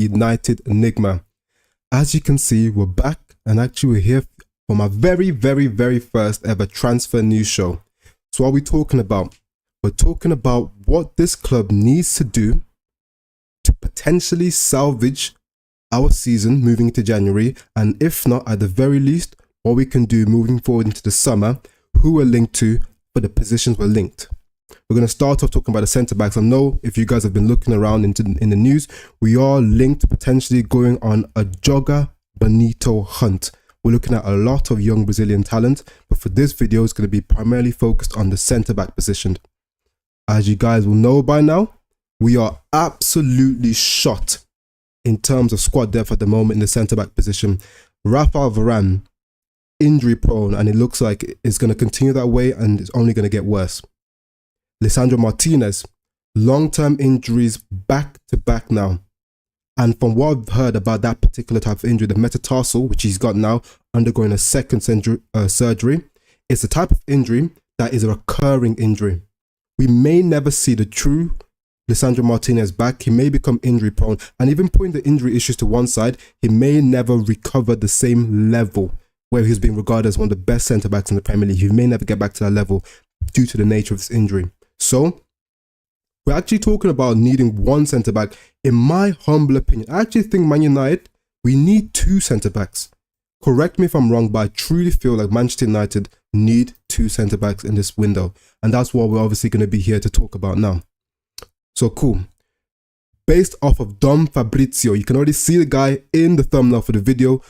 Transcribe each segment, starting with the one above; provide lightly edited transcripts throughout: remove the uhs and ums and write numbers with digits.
United Enigma. As you can see, we're back, and actually we're here for my very first ever transfer news show. So what are we talking about? We're talking about what this club needs to do to potentially salvage our season moving into January, and if not, at the very least, what we can do moving forward into the summer, who we're linked to for the positions we're linked. We're going to start off talking about the centre-backs. I know if you guys have been looking around in the news, we are linked potentially going on a Joga Bonito hunt. We're looking at a lot of young Brazilian talent, but for this video, it's going to be primarily focused on the centre-back position. As you guys will know by now, we are absolutely shot in terms of squad depth at the moment in the centre-back position. Rafael Varane, injury prone, and it looks like it's going to continue that way and it's only going to get worse. Lisandro Martinez, long-term injuries back to back now. And from what I've heard about that particular type of injury, the metatarsal, which he's got now, undergoing a second surgery, it's a type of injury that is a recurring injury. We may never see the true Lisandro Martinez back. He may become injury prone, and even putting the injury issues to one side, he may never recover the same level where he's being regarded as one of the best centre-backs in the Premier League. He may never get back to that level due to the nature of this injury. So we're actually talking about needing one centre-back. In my humble opinion, I actually think Man United, we need two centre-backs. Correct me if I'm wrong, but I truly feel like Manchester United need two centre-backs in this window. And that's what we're obviously going to be here to talk about now. So cool. Based off of Dom Fabrizio, you can already see the guy in the thumbnail for the video.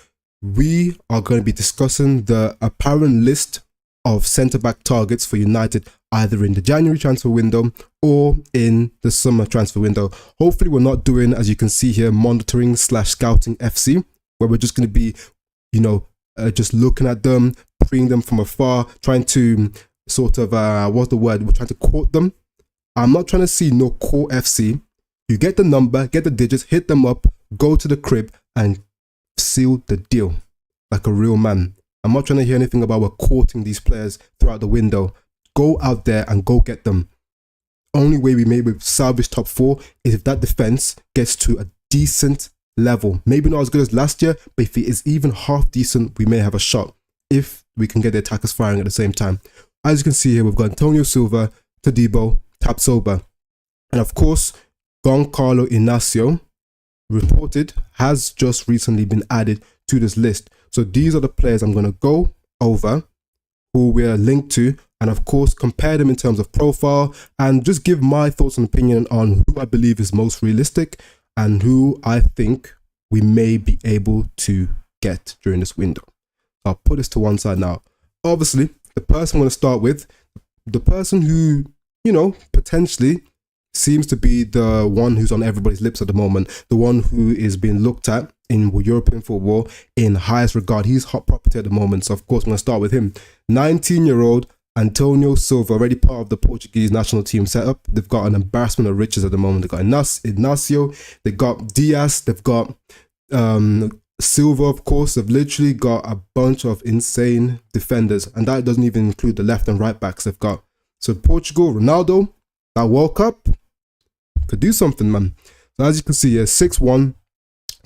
We are going to be discussing the apparent list of centre-back targets for United, either in the January transfer window or in the summer transfer window. Hopefully we're not doing, as you can see here, monitoring / scouting FC, where we're just going to be, just looking at them, preying them from afar, trying to sort of, what's the word? We're trying to court them. I'm not trying to see no core FC. You get the number, get the digits, hit them up, go to the crib and seal the deal like a real man. I'm not trying to hear anything about we're courting these players throughout the window. Go out there and go get them. Only way we may salvage top 4 is if that defense gets to a decent level. Maybe not as good as last year, but if it is even half decent, we may have a shot if we can get the attackers firing at the same time. As you can see here, we've got Antonio Silva, Todibo, Tapsoba, and of course, Giancarlo Inacio, reported, has just recently been added to this list. So these are the players I'm going to go over who we're linked to, and of course compare them in terms of profile and just give my thoughts and opinion on who I believe is most realistic and who I think we may be able to get during this window. I'll put this to one side now. Obviously, the person I'm going to start with, the person who, potentially seems to be the one who's on everybody's lips at the moment, the one who is being looked at in European football in highest regard. He's hot property at the moment, so of course I'm going to start with him. 19-year-old Antonio Silva, already part of the Portuguese national team setup. They've got an embarrassment of riches at the moment. They've got Inacio, they've got Diaz, they've got Silva, of course. They've literally got a bunch of insane defenders, and that doesn't even include the left and right backs they've got. So Portugal, Ronaldo, that World Cup could do something, man. So as you can see here, 6'1",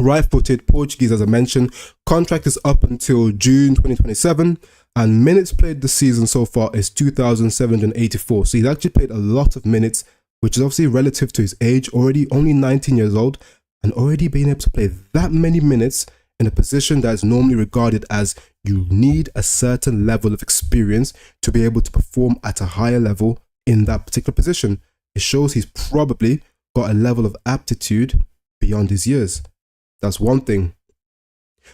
right-footed, Portuguese, as I mentioned. Contract is up until June 2027, and minutes played this season so far is 2,784. So he's actually played a lot of minutes, which is obviously relative to his age, only 19 years old, and already being able to play that many minutes in a position that is normally regarded as you need a certain level of experience to be able to perform at a higher level in that particular position. It shows he's probably got a level of aptitude beyond his years. That's one thing.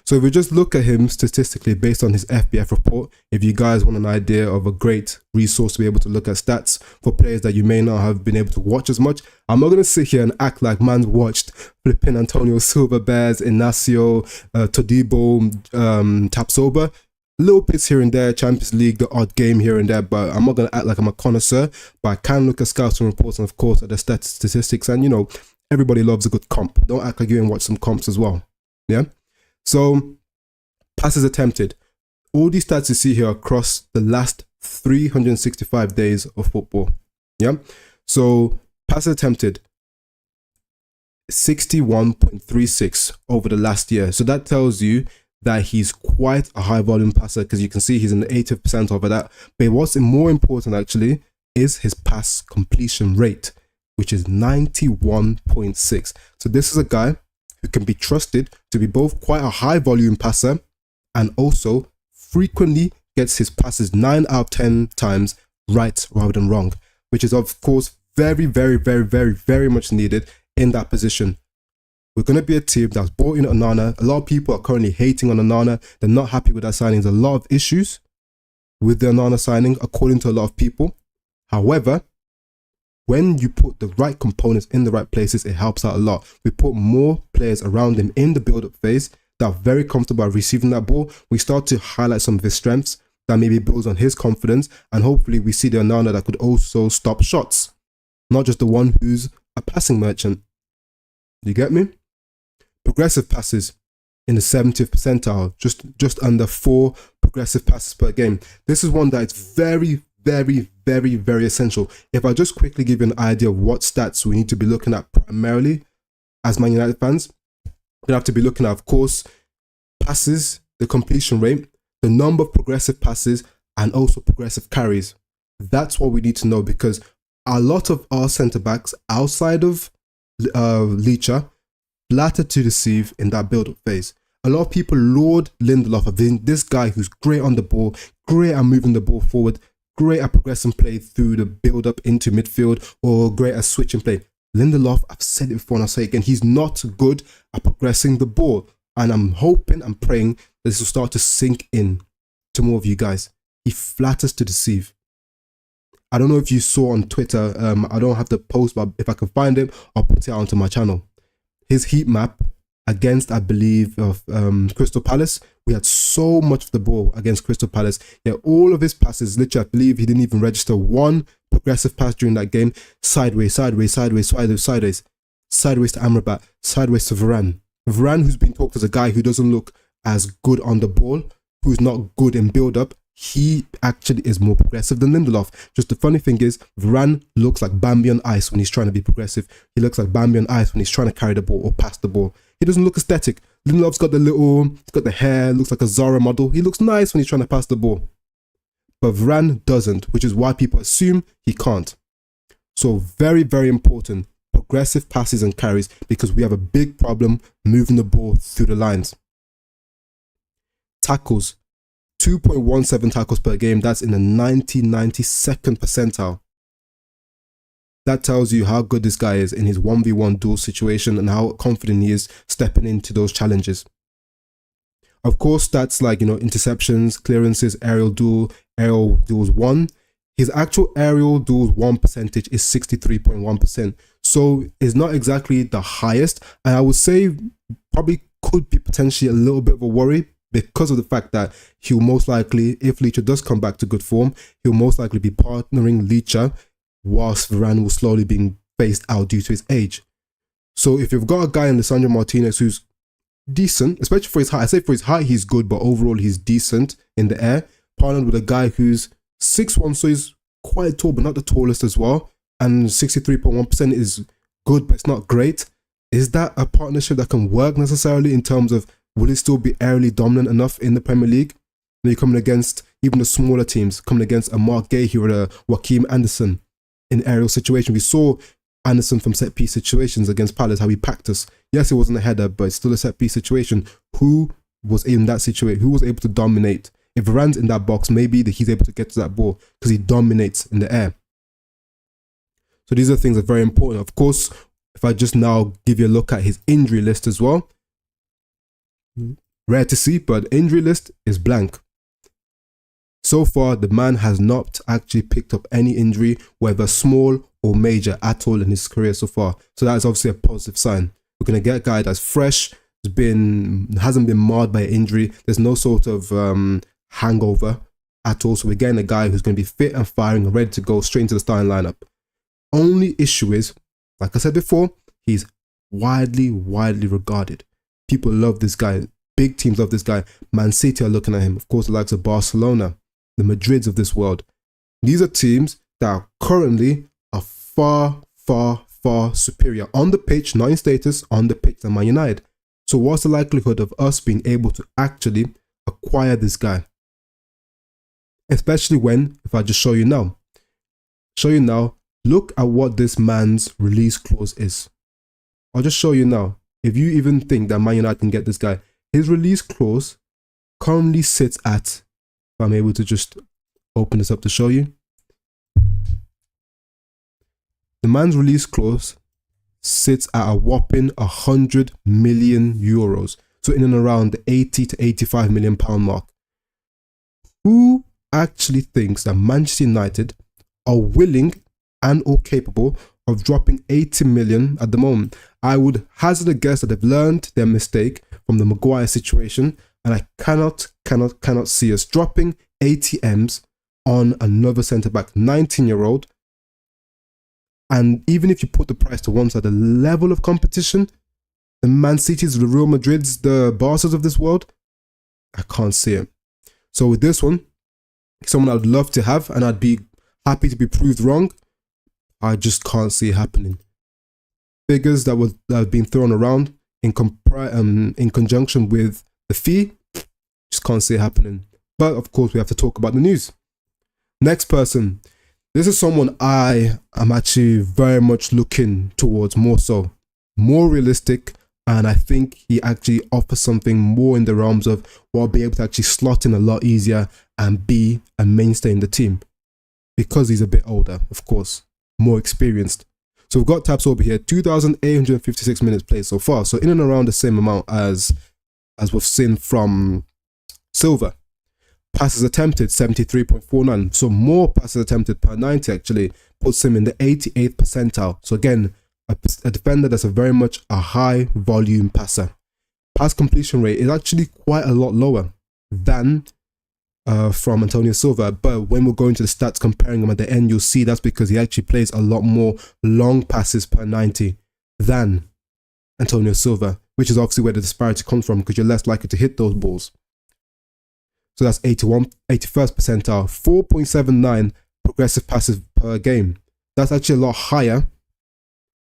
So if we just look at him statistically based on his FBF report, if you guys want an idea of a great resource to be able to look at stats for players that you may not have been able to watch as much, I'm not going to sit here and act like man's watched flipping Antonio Silva, Bears, Inacio, Todibo, Tapsoba. Little bits here and there, Champions League, the odd game here and there, but I'm not going to act like I'm a connoisseur, but I can look at scouting reports and of course at the statistics, and everybody loves a good comp. Don't act like you ain't watch some comps as well. Yeah. So passes attempted. All these stats you see here are across the last 365 days of football. Yeah. So passes attempted. 61.36 over the last year. So that tells you that he's quite a high volume passer, because you can see he's in the 80th percentile over that. But what's more important actually is his pass completion rate, which is 91.6. So this is a guy who can be trusted to be both quite a high volume passer and also frequently gets his passes 9 out of 10 times right rather than wrong, which is of course very, very, very, very, very much needed in that position. We're going to be a team that's brought in Onana. A lot of people are currently hating on Onana. They're not happy with that signing. There's a lot of issues with the Onana signing, according to a lot of people. However, when you put the right components in the right places, it helps out a lot. We put more players around him in the build-up phase that are very comfortable at receiving that ball. We start to highlight some of his strengths that maybe builds on his confidence, and hopefully we see the Onana that could also stop shots, not just the one who's a passing merchant. You get me? Progressive passes in the 70th percentile, just under 4 progressive passes per game. This is one that is very, very, very, very essential. If I just quickly give you an idea of what stats we need to be looking at primarily as Man United fans, we're going to have to be looking at, of course, passes, the completion rate, the number of progressive passes, and also progressive carries. That's what we need to know, because a lot of our centre-backs outside of Licha flatter to deceive in that build-up phase. A lot of people laud Lindelof of being this guy who's great on the ball, great at moving the ball forward, great at progressing play through the build-up into midfield, or great at switching play. Lindelof, I've said it before and I'll say it again, he's not good at progressing the ball. And I'm hoping and praying that this will start to sink in to more of you guys. He flatters to deceive. I don't know if you saw on Twitter, I don't have the post, but if I can find it, I'll put it out onto my channel. His heat map against, I believe, of Crystal Palace. We had so much of the ball against Crystal Palace. Yeah, all of his passes, literally, I believe he didn't even register one progressive pass during that game. Sideways, sideways, sideways, sideways, sideways. Sideways to Amrabat, sideways to Varane. Varane, who's been talked as a guy who doesn't look as good on the ball, who's not good in build-up, he actually is more progressive than Lindelof. Just the funny thing is, Varane looks like Bambi on ice when he's trying to be progressive. He looks like Bambi on ice when he's trying to carry the ball or pass the ball. He doesn't look aesthetic. Lindelof's got he's got the hair, looks like a Zara model. He looks nice when he's trying to pass the ball. But Varane doesn't, which is why people assume he can't. So very, very important, progressive passes and carries, because we have a big problem moving the ball through the lines. Tackles. 2.17 tackles per game. That's in the 92nd percentile. That tells you how good this guy is in his 1v1 duel situation and how confident he is stepping into those challenges. Of course, stats like, interceptions, clearances, aerial duels won. His actual aerial duels won percentage is 63.1%. So it's not exactly the highest. And I would say probably could be potentially a little bit of a worry, because of the fact that he'll most likely, if Licha does come back to good form, he'll most likely be partnering Licha whilst Varane will slowly being phased out due to his age. So if you've got a guy in Lisandro Martinez who's decent, especially for his height, I say for his height he's good, but overall he's decent in the air, partnered with a guy who's 6'1", so he's quite tall, but not the tallest as well, and 63.1% is good, but it's not great. Is that a partnership that can work necessarily in terms of, will it still be aerially dominant enough in the Premier League? When you're coming against even the smaller teams, coming against a Mark Gahey or a Joachim Anderson in aerial situation. We saw Anderson from set-piece situations against Palace, how he packed us. Yes, it wasn't a header, but it's still a set-piece situation. Who was in that situation? Who was able to dominate? If Varane's in that box, maybe he's able to get to that ball because he dominates in the air. So these are things that are very important. Of course, if I just now give you a look at his injury list as well, rare to see, but injury list is blank. So far, the man has not actually picked up any injury, whether small or major, at all in his career so far. So that is obviously a positive sign. We're going to get a guy that's fresh, hasn't been marred by injury. There's no sort of hangover at all. So we're getting a guy who's going to be fit and firing and ready to go straight into the starting lineup. Only issue is, like I said before, he's widely regarded. People love this guy. Big teams love this guy. Man City are looking at him. Of course, the likes of Barcelona, the Madrids of this world. These are teams that are currently far far superior on the pitch, not in status, on the pitch than Man United. So what's the likelihood of us being able to actually acquire this guy? Especially when, if I just show you now, look at what this man's release clause is. I'll just show you now. If you even think that Man United can get this guy, his release clause currently sits at, if I'm able to just open this up to show you, the man's release clause sits at a whopping 100 million euros. So in and around the 80 to 85 million pound mark. Who actually thinks that Manchester United are willing and or capable of dropping 80 million at the moment? I would hazard a guess that they've learned their mistake from the Maguire situation, and I cannot see us dropping 80 M's on another centre-back, 19-year-old. And even if you put the price to one side, the level of competition, the Man Cities, the Real Madrids, the Barças of this world, I can't see it. So with this one, someone I'd love to have, and I'd be happy to be proved wrong. I just can't see it happening. Figures that have been thrown around in conjunction with the fee, just can't see it happening. But of course, we have to talk about the news. Next person. This is someone I am actually very much looking towards, more realistic, and I think he actually offers something more in the realms of, well, I'll be able to actually slot in a lot easier and be a mainstay in the team. Because he's a bit older, of course, more experienced. So we've got Tabs over here, 2,856 minutes played so far. So in and around the same amount as we've seen from Silva. Passes attempted, 73.49. So more passes attempted per 90 actually puts him in the 88th percentile. So again, a defender that's very much a high volume passer. Pass completion rate is actually quite a lot lower than from Antonio Silva. But when we're going to the stats, comparing them at the end, you'll see that's because he actually plays a lot more long passes per 90 than Antonio Silva, which is obviously where the disparity comes from, because you're less likely to hit those balls. So that's 81st percentile, 4.79 progressive passes per game. That's actually a lot higher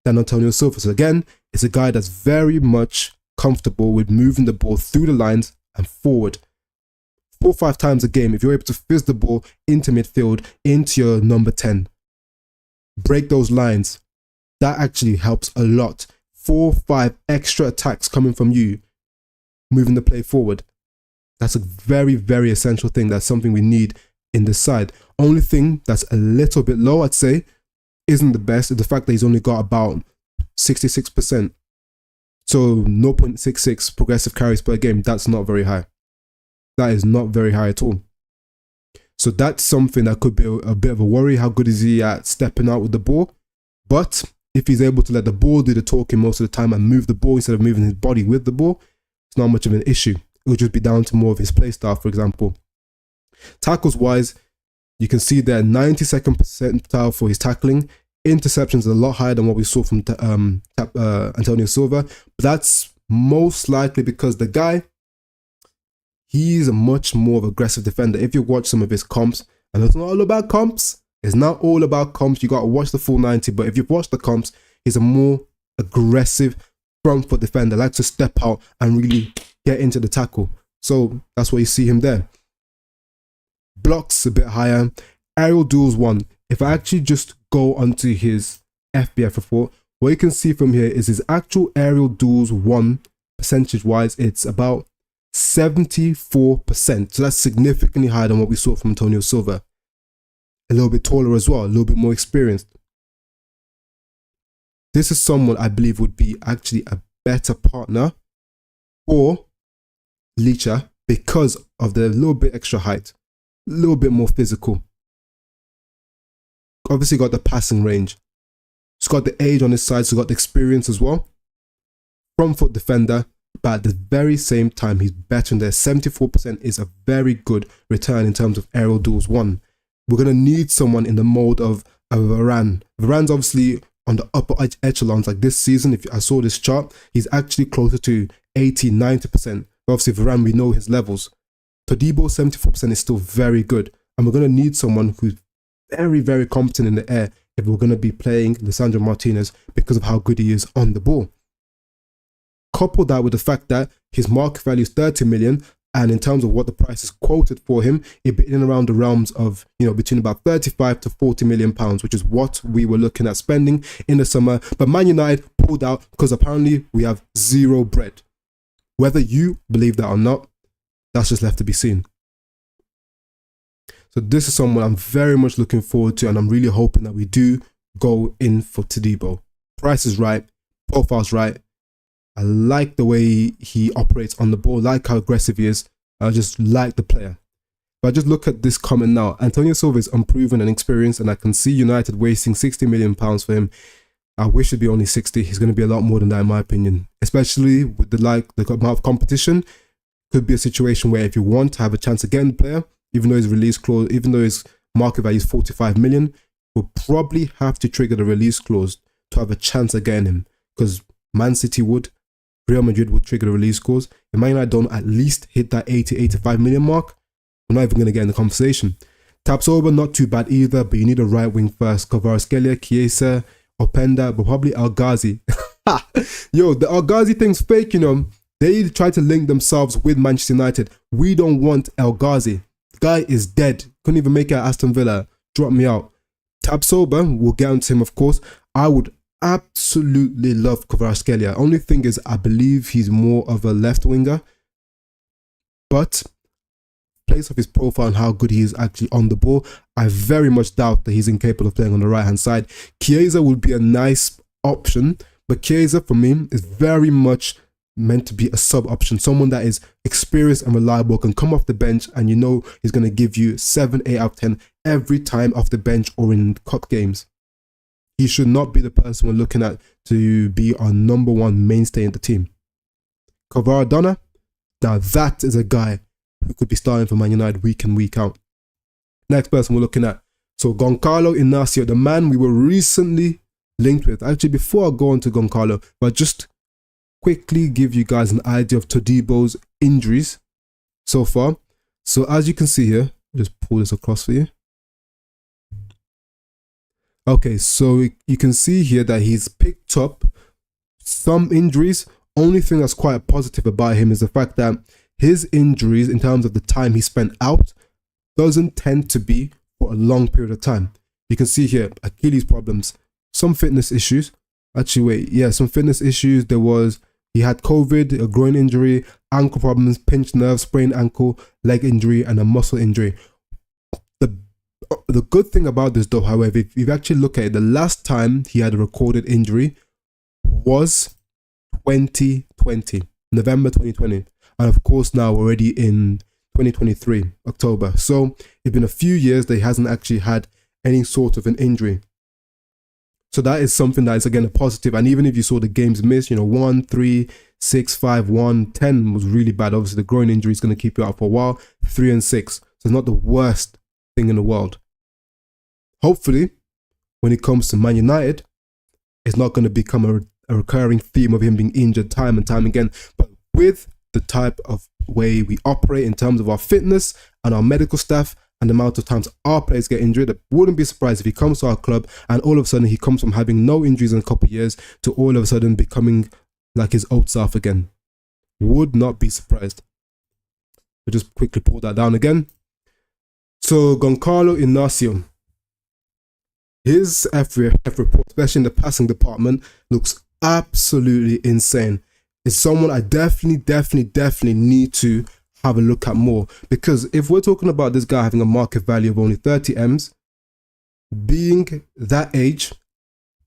than Antonio Silva. So again, it's a guy that's very much comfortable with moving the ball through the lines and forward. 4 or 5 times a game, if you're able to fizz the ball into midfield, into your number 10, break those lines, that actually helps a lot. 4 or 5 extra attacks coming from you, moving the play forward. That's a very, very essential thing. That's something we need in this side. Only thing that's a little bit low, I'd say, isn't the best, is the fact that he's only got about 66%. So 0.66 progressive carries per game. That's not very high. That is not very high at all. So that's something that could be a bit of a worry. How good is he at stepping out with the ball? But if he's able to let the ball do the talking most of the time and move the ball instead of moving his body with the ball, it's not much of an issue. It would just be down to more of his play style, for example. Tackles wise, you can see there 92nd percentile for his tackling. Interceptions are a lot higher than what we saw from Antonio Silva. But that's most likely because the guy, he's a much more aggressive defender. If you watch some of his comps, and it's not all about comps, it's not all about comps. You got to watch the full 90. But if you've watched the comps, he's a more aggressive front foot defender. Likes to step out and really get into the tackle. So that's why you see him there. Blocks a bit higher. Aerial duels 1. If I actually just go onto his FBF report, what you can see from here is his actual aerial duels 1 percentage wise, it's about 74%. So that's significantly higher than what we saw from Antonio Silva. A little bit taller as well, a little bit more experienced. This is someone I believe would be actually a better partner for Licha because of the little bit extra height, a little bit more physical. Obviously got the passing range. He's got the age on his side, so he's got the experience as well. Front foot defender, but at the very same time, he's better in there. 74% is a very good return in terms of aerial duels 1. We're going to need someone in the mold of Varane. Varane's obviously on the upper echelons like this season. If I saw this chart, he's actually closer to 80-90%. Obviously, Varane, we know his levels. Todibo, 74% is still very good. And we're going to need someone who's very, very competent in the air if we're going to be playing Lisandro Martinez because of how good he is on the ball. Couple that with the fact that his market value is 30 million, and in terms of what the price is quoted for him, it'd be in around the realms of, between about 35 to 40 million pounds, which is what we were looking at spending in the summer. But Man United pulled out because apparently we have zero bread. Whether you believe that or not, that's just left to be seen. So this is someone I'm very much looking forward to, and I'm really hoping that we do go in for Todibo. Price is right, profile's right. I like the way he operates on the ball, like how aggressive he is. I just like the player. But I just look at this comment now. Antonio Silva is unproven and experienced, and I can see United wasting £60 million for him. I wish it'd be only 60. He's going to be a lot more than that, in my opinion. Especially with the amount of competition. Could be a situation where if you want to have a chance of getting the player, even though his release clause, even though his market value is 45 million, we'll probably have to trigger the release clause to have a chance of getting him. Because Man City would, Real Madrid would trigger the release clause. If Man United don't at least hit that 85 million mark, we're not even going to get in the conversation. Tapsoba, not too bad either, but you need a right wing first. Kvaratskhelia, Chiesa, Openda, but probably El Ghazi. Yo, the El Ghazi thing's fake, They try to link themselves with Manchester United. We don't want El Ghazi. The guy is dead. Couldn't even make it at Aston Villa. Drop me out. Tapsoba, we'll get onto him, of course. I would absolutely love Kvaratskhelia. Only thing is, I believe he's more of a left winger, but based off his profile and how good he is actually on the ball, I very much doubt that he's incapable of playing on the right hand side. Chiesa would be a nice option, but Chiesa for me is very much meant to be a sub option, someone that is experienced and reliable, can come off the bench and he's going to give you 7, 8 out of 10 every time off the bench or in cup games. He should not be the person we're looking at to be our number one mainstay in the team. Kvaradona, now that is a guy who could be starting for Man United week in, week out. Next person we're looking at. So Goncalo Inacio, the man we were recently linked with. Actually, before I go on to Goncalo, but just quickly give you guys an idea of Todibo's injuries so far. So as you can see here, just pull this across for you. Okay, so you can see here that he's picked up some injuries. Only thing that's quite positive about him is the fact that his injuries, in terms of the time he spent out, doesn't tend to be for a long period of time. You can see here, Achilles problems, some fitness issues. Some fitness issues. He had COVID, a groin injury, ankle problems, pinched nerve, sprained ankle, leg injury, and a muscle injury. The good thing about this though, however, if you actually look at it, the last time he had a recorded injury was 2020, November 2020. And of course now we're already in 2023, October. So it's been a few years that he hasn't actually had any sort of an injury. So that is something that is again a positive. And even if you saw the games missed, 1, 3, 6, 5, 1, 10 was really bad. Obviously the groin injury is going to keep you out for a while. 3 and 6. So it's not the worst thing in the world. Hopefully, when it comes to Man United, it's not going to become a recurring theme of him being injured time and time again. But with the type of way we operate in terms of our fitness and our medical staff and the amount of times our players get injured, I wouldn't be surprised if he comes to our club and all of a sudden he comes from having no injuries in a couple of years to all of a sudden becoming like his old self again. Would not be surprised. We'll just quickly pull that down again. So Goncalo Inacio, his F report, especially in the passing department, looks absolutely insane. It's someone I definitely need to have a look at more. Because if we're talking about this guy having a market value of only 30 M's, being that age,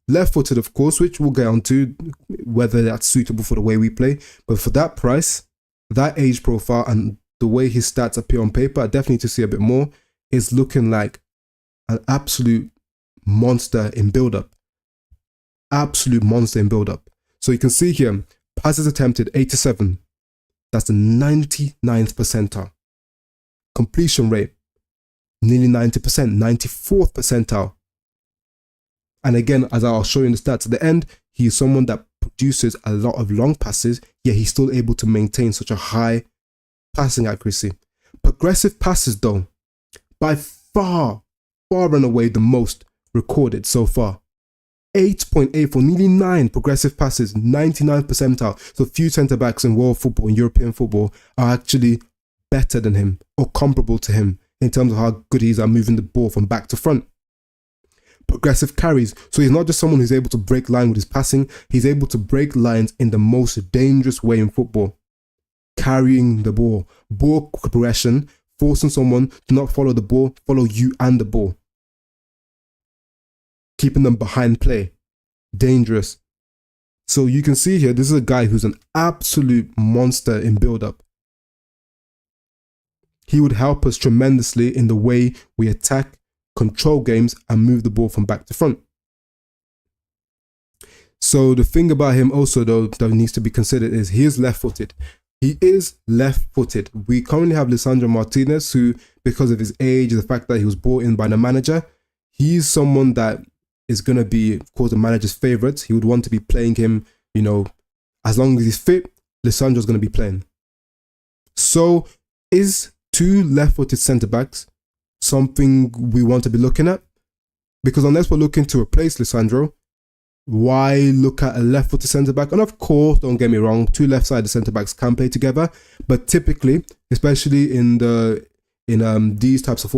left-footed of course, which we'll get onto, whether that's suitable for the way we play. But for that price, that age profile, and the way his stats appear on paper, I definitely need to see a bit more. It's looking like an absolute monster in build-up. Absolute monster in build-up. So you can see here, passes attempted 87. That's the 99th percentile. Completion rate, nearly 90%, 94th percentile. And again, as I'll show you in the stats at the end, he is someone that produces a lot of long passes, yet he's still able to maintain such a high passing accuracy. Progressive passes though, by far and away the most recorded so far. 8.8 for nearly 9 progressive passes, 99th percentile. So few centre-backs in world football and European football are actually better than him or comparable to him in terms of how good he is at moving the ball from back to front. Progressive carries. So he's not just someone who's able to break line with his passing, he's able to break lines in the most dangerous way in football. Carrying the ball. Ball progression, forcing someone to not follow the ball, follow you and the ball. Keeping them behind play. Dangerous. So you can see here, this is a guy who's an absolute monster in build-up. He would help us tremendously in the way we attack, control games, and move the ball from back to front. So the thing about him also, though, that needs to be considered is he is left-footed. He is left-footed. We currently have Lisandro Martinez, who, because of his age, the fact that he was brought in by the manager, he's someone that is going to be, of course, the manager's favourite. He would want to be playing him, you know, as long as he's fit, Lisandro's going to be playing. So is 2 left-footed centre-backs something we want to be looking at? Because unless we're looking to replace Lisandro, why look at a left-footed centre-back? And of course, don't get me wrong, 2 left-sided centre-backs can play together, but typically, especially in these types of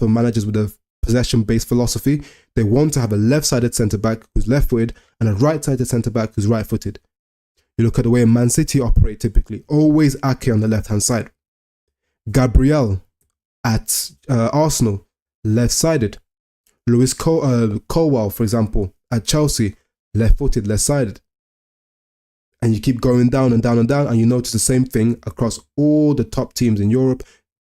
managers with a possession-based philosophy, they want to have a left-sided centre-back who's left-footed and a right-sided centre-back who's right-footed. You look at the way Man City operate typically, always Ake on the left-hand side. Gabriel at Arsenal, left-sided. Lewis Colwell, for example, at Chelsea, left-footed, left-sided. And you keep going down and down and down, and you notice the same thing across all the top teams in Europe.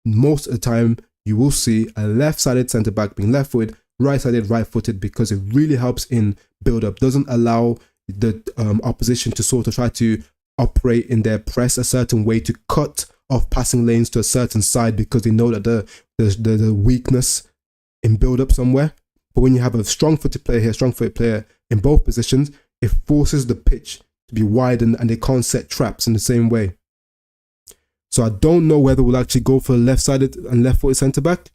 Most of the time, you will see a left-sided centre-back being left-footed, right-sided, right-footed, because it really helps in build-up. Doesn't allow the opposition to sort of try to operate in their press a certain way to cut off passing lanes to a certain side because they know that there's the weakness in build-up somewhere. But when you have a strong-footed player here, strong-footed player in both positions, it forces the pitch to be widened and they can't set traps in the same way. So I don't know whether we'll actually go for a left-sided and left-footed centre-back,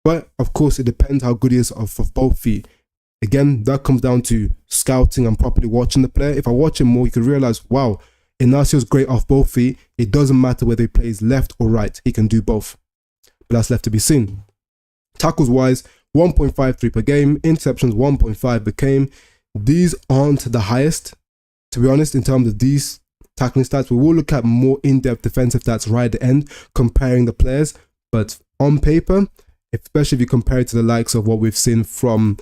but of course it depends how good he is of both feet. Again, that comes down to scouting and properly watching the player. If I watch him more, you can realise, wow, Inacio's great off both feet. It doesn't matter whether he plays left or right. He can do both. But that's left to be seen. Tackles-wise, 1.53 per game. Interceptions, 1.5 per game. These aren't the highest, to be honest, in terms of these tackling stats. We will look at more in-depth defensive stats right at the end, comparing the players. But on paper, especially if you compare it to the likes of what we've seen from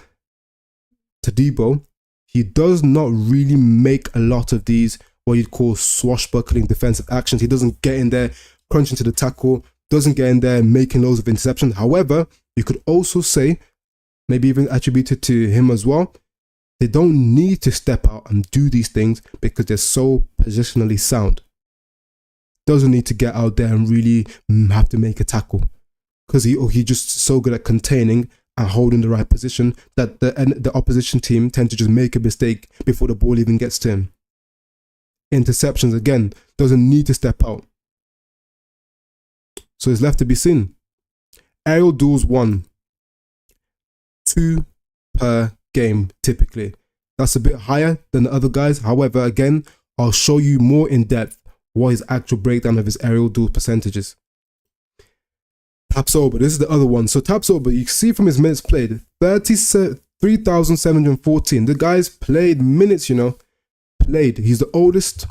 Todibo, he does not really make a lot of these what you'd call swashbuckling defensive actions. He doesn't get in there crunching to the tackle, doesn't get in there making loads of interceptions. However, you could also say, maybe even attribute it to him as well, they don't need to step out and do these things because they're so positionally sound. Doesn't need to get out there and really have to make a tackle because he's just so good at containing and holding the right position that the opposition team tend to just make a mistake before the ball even gets to him. Interceptions, again, doesn't need to step out. So it's left to be seen. Aerial duels won. 2 per game, typically. That's a bit higher than the other guys. However, again, I'll show you more in depth what his actual breakdown of his aerial duel percentages. Tapsoba, this is the other one. So Tapsoba, you can see from his minutes played, 3,714. The guy's played minutes, you know. Played. He's the oldest,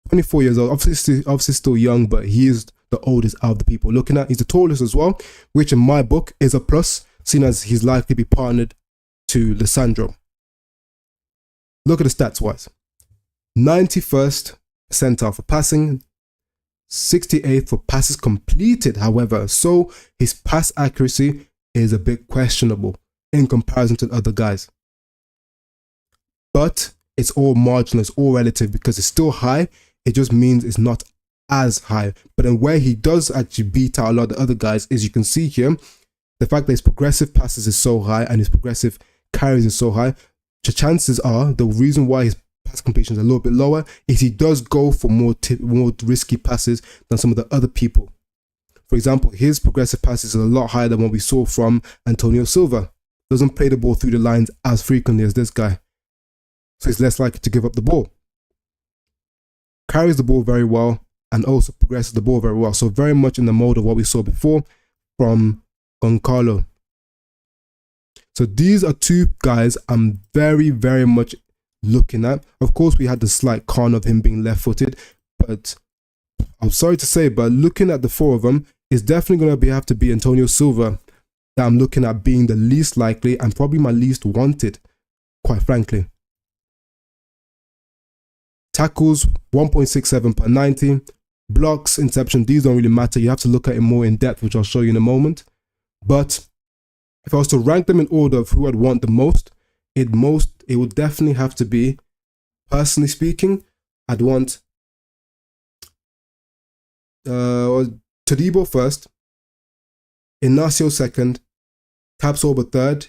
24 years old. Obviously still young, but he is the oldest out of the people looking at. He's the tallest as well, which in my book is a plus, seeing as he's likely to be partnered to Lisandro. Look at the stats wise. 91st percentile for passing, 68th for passes completed, however. So his pass accuracy is a bit questionable in comparison to the other guys. But it's all marginal, it's all relative because it's still high. It just means it's not as high. But then where he does actually beat out a lot of the other guys is, you can see here, the fact that his progressive passes is so high and his progressive carries is so high. The chances are, the reason why his pass completion is a little bit lower is he does go for more risky passes than some of the other people. For example, his progressive passes is a lot higher than what we saw from Antonio Silva. Doesn't play the ball through the lines as frequently as this guy. So he's less likely to give up the ball. Carries the ball very well and also progresses the ball very well. So very much in the mode of what we saw before from Goncalo. So these are two guys I'm very, very much looking at. Of course, we had the slight con of him being left-footed, but I'm sorry to say, but looking at the four of them, it's definitely going to have to be Antonio Silva that I'm looking at being the least likely and probably my least wanted, quite frankly. Tackles, 1.67 per 90. Blocks, interception, these don't really matter. You have to look at it more in depth, which I'll show you in a moment. But if I was to rank them in order of who I'd want the most, it would definitely have to be, personally speaking, I'd want Todibo first, Inacio second, Tapsoba third,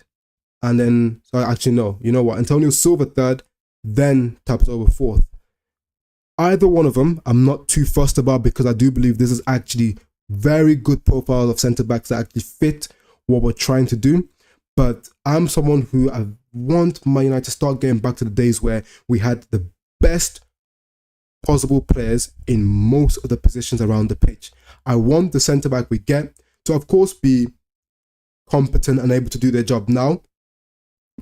and then, sorry, actually no, you know what, Antonio Silva third, then Tapsoba fourth. Either one of them I'm not too fussed about because I do believe this is actually very good profiles of centre-backs that actually fit what we're trying to do. But I'm someone who I want Man United to start getting back to the days where we had the best possible players in most of the positions around the pitch. I want the centre-back we get to, of course, be competent and able to do their job now.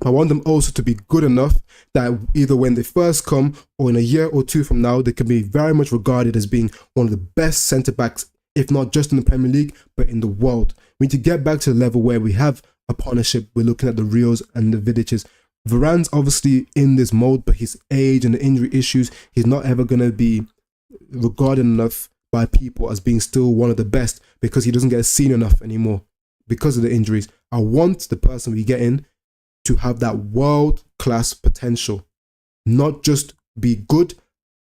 I want them also to be good enough that either when they first come or in a year or two from now, they can be very much regarded as being one of the best centre-backs, if not just in the Premier League, but in the world. We need to get back to the level where we have a partnership. We're looking at the Rios and the Vidiches. Varane's obviously in this mode, but his age and the injury issues, he's not ever going to be regarded enough by people as being still one of the best because he doesn't get seen enough anymore because of the injuries. I want the person we get in to have that world-class potential, not just be good.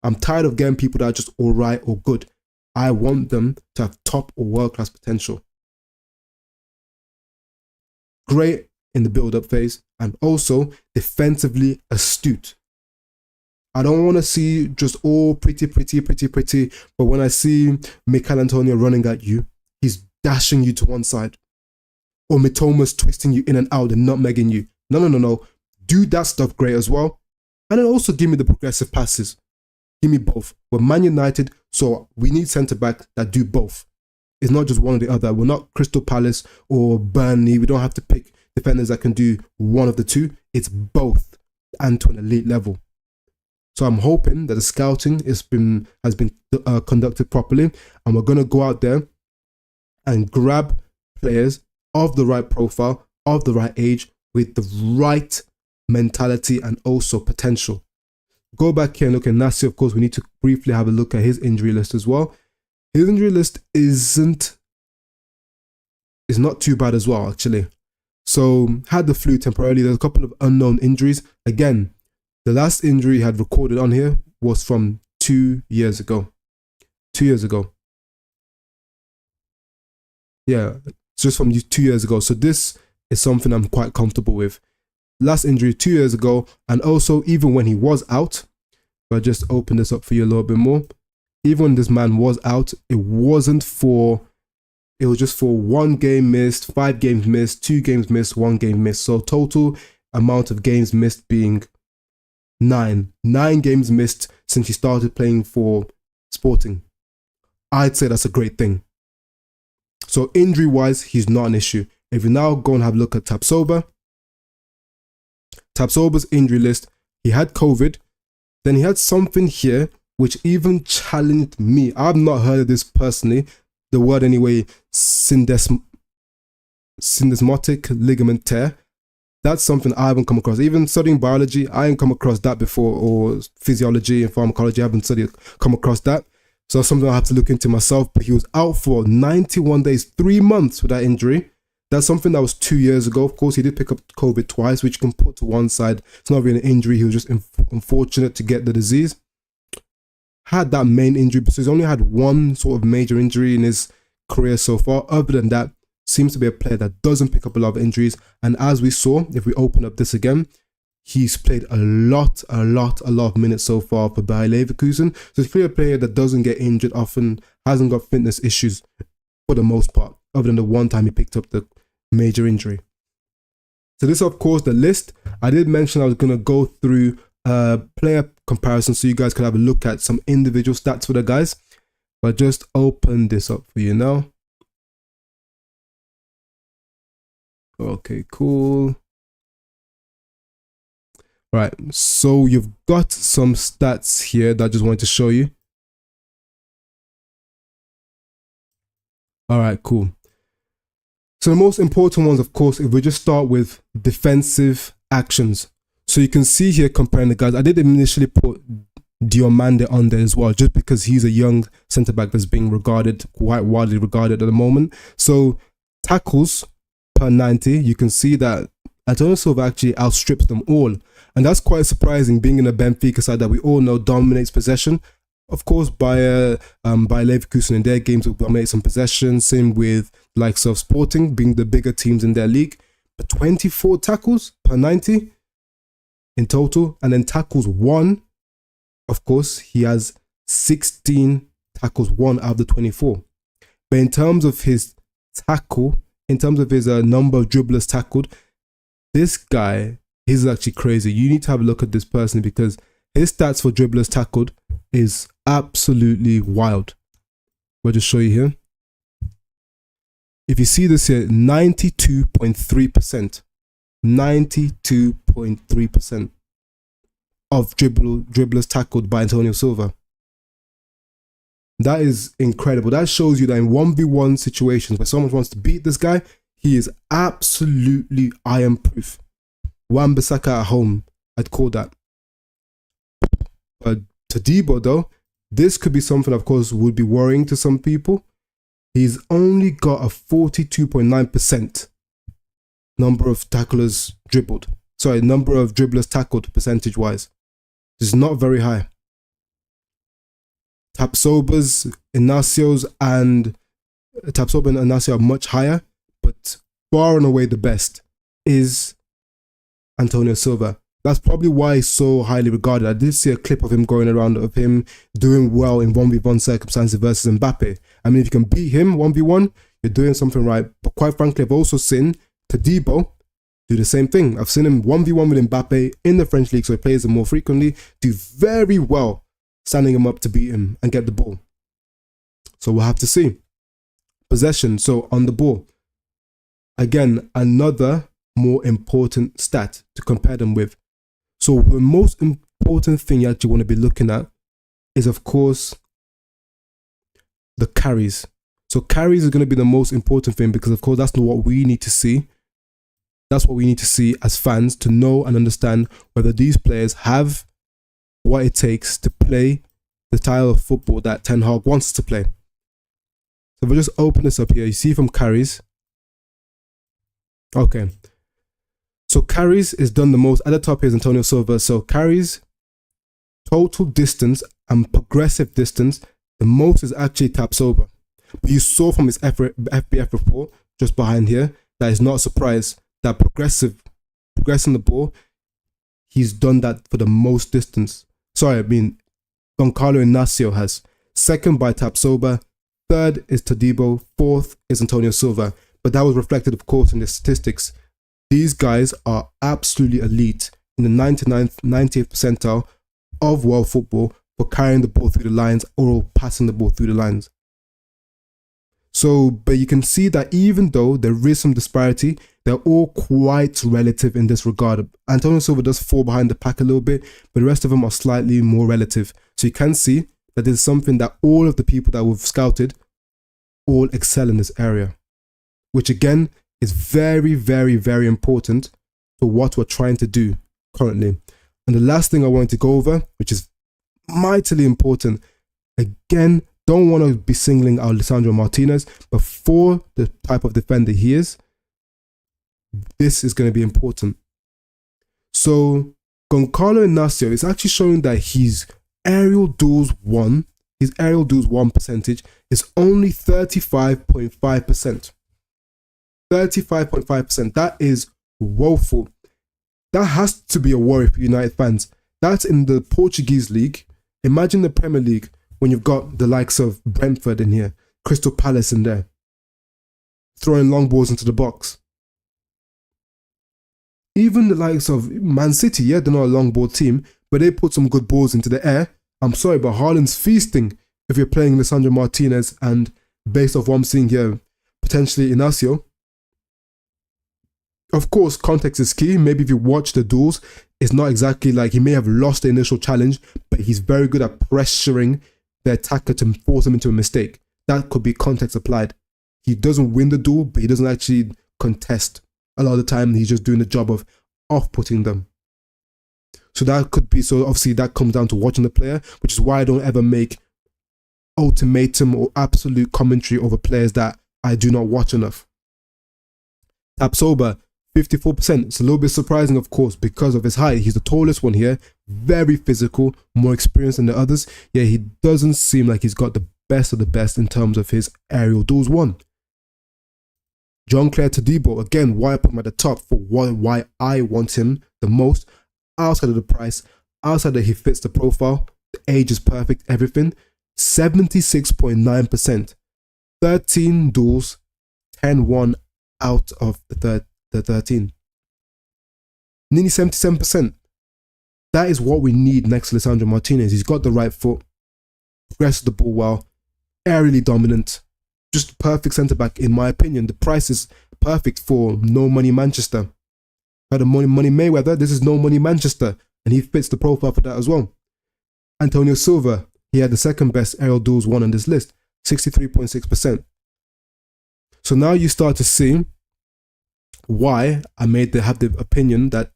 I'm tired of getting people that are just all right or good. I want them to have top or world-class potential. Great in the build-up phase and also defensively astute. I don't want to see just all pretty, but when I see Mikel Antonio running at you, he's dashing you to one side. Or Mitoma's twisting you in and out and nutmegging you. No. Do that stuff great as well. And then also give me the progressive passes. Give me both. We're Man United, so we need centre-back that do both. It's not just one or the other. We're not Crystal Palace or Burnley. We don't have to pick defenders that can do one of the two. It's both and to an elite level. So I'm hoping that the scouting has been conducted properly, and we're going to go out there and grab players of the right profile, of the right age, with the right mentality and also potential. Go back here and look at Nassi. Of course, we need to briefly have a look at his injury list as well. His injury list is not too bad as well, actually. So, had the flu temporarily. There's a couple of unknown injuries. Again, the last injury he had recorded on here was from 2 years ago. 2 years ago. Yeah, it's just from 2 years ago. So this is something I'm quite comfortable with. Last injury 2 years ago, and also even when he was out, if I just open this up for you a little bit more, even when this man was out, it was just for 1 game missed, 5 games missed, 2 games missed, 1 game missed. So total amount of games missed being 9. 9 games missed since he started playing for Sporting. I'd say that's a great thing. So injury-wise, he's not an issue. If we now go and have a look at Tapsoba, Tapsoba's injury list, he had COVID, then he had something here which even challenged me. I've not heard of this personally. The word anyway, syndesmotic ligament tear. That's something I haven't come across. Even studying biology, I haven't come across that before, or physiology and pharmacology, I haven't come across that. So that's something I have to look into myself. But he was out for 91 days, 3 months with that injury. That's something that was 2 years ago. Of course, he did pick up COVID twice, which you can put to one side. It's not really an injury. He was just unfortunate to get the disease. Had that main injury, so he's only had one sort of major injury in his career so far. Other than that, seems to be a player that doesn't pick up a lot of injuries. And as we saw, if we open up this again, he's played a lot of minutes so far for Bayer Leverkusen. So he's clearly a player that doesn't get injured often, hasn't got fitness issues. for the most part, other than the one time he picked up the major injury. So this, of course, the list. I did mention I was going to go through player comparison so you guys can have a look at some individual stats for the guys. But just open this up for you now. Okay, cool. Right, so you've got some stats here that I just wanted to show you. All right, cool. So the most important ones, of course, if we just start with defensive actions. So you can see here comparing the guys. I did initially put Diomande on there as well, just because he's a young centre back that's being regarded, quite widely regarded at the moment. So tackles per 90, you can see that Antonio Silva actually outstrips them all. And that's quite surprising, being in a Benfica side that we all know dominates possession. Of course, by Leverkusen in their games will dominate some possession. Same with likes of Sporting, being the bigger teams in their league. But 24 tackles per 90 in total. And then tackles won, of course, he has 16 tackles won out of the 24. But in terms of his tackle, in terms of his number of dribblers tackled, this guy, he's actually crazy. You need to have a look at this person because his stats for dribblers tackled is absolutely wild. I'll just show you here. If you see this here, 92.3%. 92.3% of dribblers tackled by Antonio Silva. That is incredible. That shows you that in 1v1 situations where someone wants to beat this guy, he is absolutely iron proof. Wan-Bissaka at home, I'd call that. But Todibo though, this could be something of course would be worrying to some people. He's only got a 42.9% number of tacklers dribbled. Sorry, number of dribblers tackled percentage wise. This is not very high. Tapsoba's, Inacio's and Tapsoba and Inacio are much higher, but far and away the best is Antonio Silva. That's probably why he's so highly regarded. I did see a clip of him going around of him doing well in 1v1 circumstances versus Mbappe. I mean, if you can beat him 1v1, you're doing something right. But quite frankly, I've also seen Todibo do the same thing. I've seen him 1v1 with Mbappe in the French league, so he plays him more frequently, do very well, standing him up to beat him and get the ball. So we'll have to see. Possession, so on the ball. Again, another more important stat to compare them with. So the most important thing you actually want to be looking at is, of course, the carries. So carries is going to be the most important thing because, of course, that's not what we need to see. That's what we need to see as fans to know and understand whether these players have what it takes to play the style of football that Ten Hag wants to play. So if I just open this up here, you see from carries. Okay. So carries is done the most. At the top here is Antonio Silva. So carries, total distance and progressive distance, the most is actually Tapsoba. But you saw from his FBF report just behind here that is not a surprise that progressing the ball, he's done that for the most distance. Sorry, I mean, Goncalo Inacio has. Second by Tapsoba. Third is Todibo. Fourth is Antonio Silva. But that was reflected, of course, in the statistics. These guys are absolutely elite in the 90th percentile of world football for carrying the ball through the lines or passing the ball through the lines. So, but you can see that even though there is some disparity, they're all quite relative in this regard. Antonio Silva does fall behind the pack a little bit, but the rest of them are slightly more relative. So you can see that there's something that all of the people that we've scouted all excel in this area, which again is very, very, very important for what we're trying to do currently. And the last thing I wanted to go over, which is mightily important, again, don't want to be singling out Lisandro Martinez, but for the type of defender he is, this is going to be important. So Goncalo Inacio is actually showing that his aerial duels won percentage is only 35.5%. 35.5%. That is woeful. That has to be a worry for United fans. That's in the Portuguese league. Imagine the Premier League when you've got the likes of Brentford in here, Crystal Palace in there. throwing long balls into the box. Even the likes of Man City, yeah, they're not a long ball team, but they put some good balls into the air. I'm sorry, but Haaland's feasting if you're playing Lisandro Martinez and based off what I'm seeing here, potentially Inacio. Of course, context is key. Maybe if you watch the duels, it's not exactly like he may have lost the initial challenge, but he's very good at pressuring the attacker to force him into a mistake. That could be context applied. He doesn't win the duel, but he doesn't actually contest. A lot of the time, he's just doing the job of off-putting them. So that could be, so obviously that comes down to watching the player, which is why I don't ever make ultimatum or absolute commentary over players that I do not watch enough. Tapsoba, 54%. It's a little bit surprising, of course, because of his height. He's the tallest one here, very physical, more experienced than the others. Yeah, he doesn't seem like he's got the best of the best in terms of his aerial duels won. Jean-Claire Todibo, again, why I put him at the top for why I want him the most, outside of the price, outside that he fits the profile, the age is perfect, everything. 76.9%, 13 duels, 10-1 out of the 13. Nearly 77%. That is what we need next to Lisandro Martinez. He's got the right foot, progresses the ball well, aerially dominant, just perfect centre-back in my opinion. The price is perfect for No Money Manchester. Had a money Mayweather, this is No Money Manchester, and he fits the profile for that as well. Antonio Silva, he had the second best aerial duels won on this list, 63.6%. So now you start to see why I have the opinion that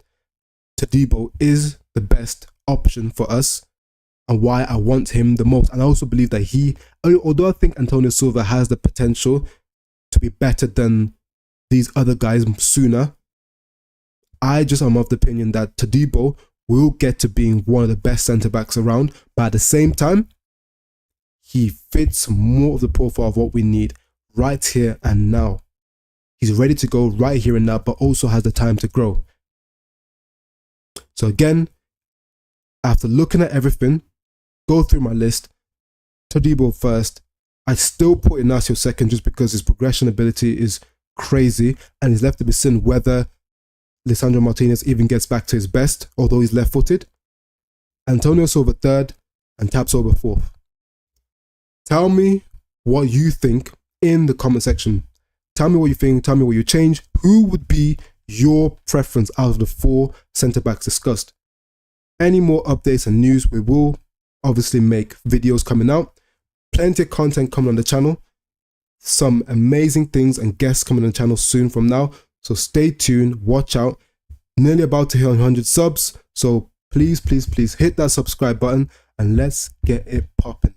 Todibo is the best option for us and why I want him the most. And I also believe that although I think Antonio Silva has the potential to be better than these other guys sooner, I just am of the opinion that Todibo will get to being one of the best centre-backs around, but at the same time, he fits more of the profile of what we need right here and now. He's ready to go right here and now, but also has the time to grow. So again, after looking at everything, go through my list, Todibo first. I still put Inacio second just because his progression ability is crazy and it's left to be seen whether Lisandro Martinez even gets back to his best, although he's left-footed. Antonio Silva third and Tapsoba fourth. Tell me what you think in the comment section. Tell me what you think, tell me what you change. Who would be your preference out of the 4 centre-backs discussed? Any more updates and news, we will obviously make videos coming out. Plenty of content coming on the channel. Some amazing things and guests coming on the channel soon from now. So stay tuned, watch out. Nearly about to hit 100 subs. So please, please, please hit that subscribe button and let's get it popping.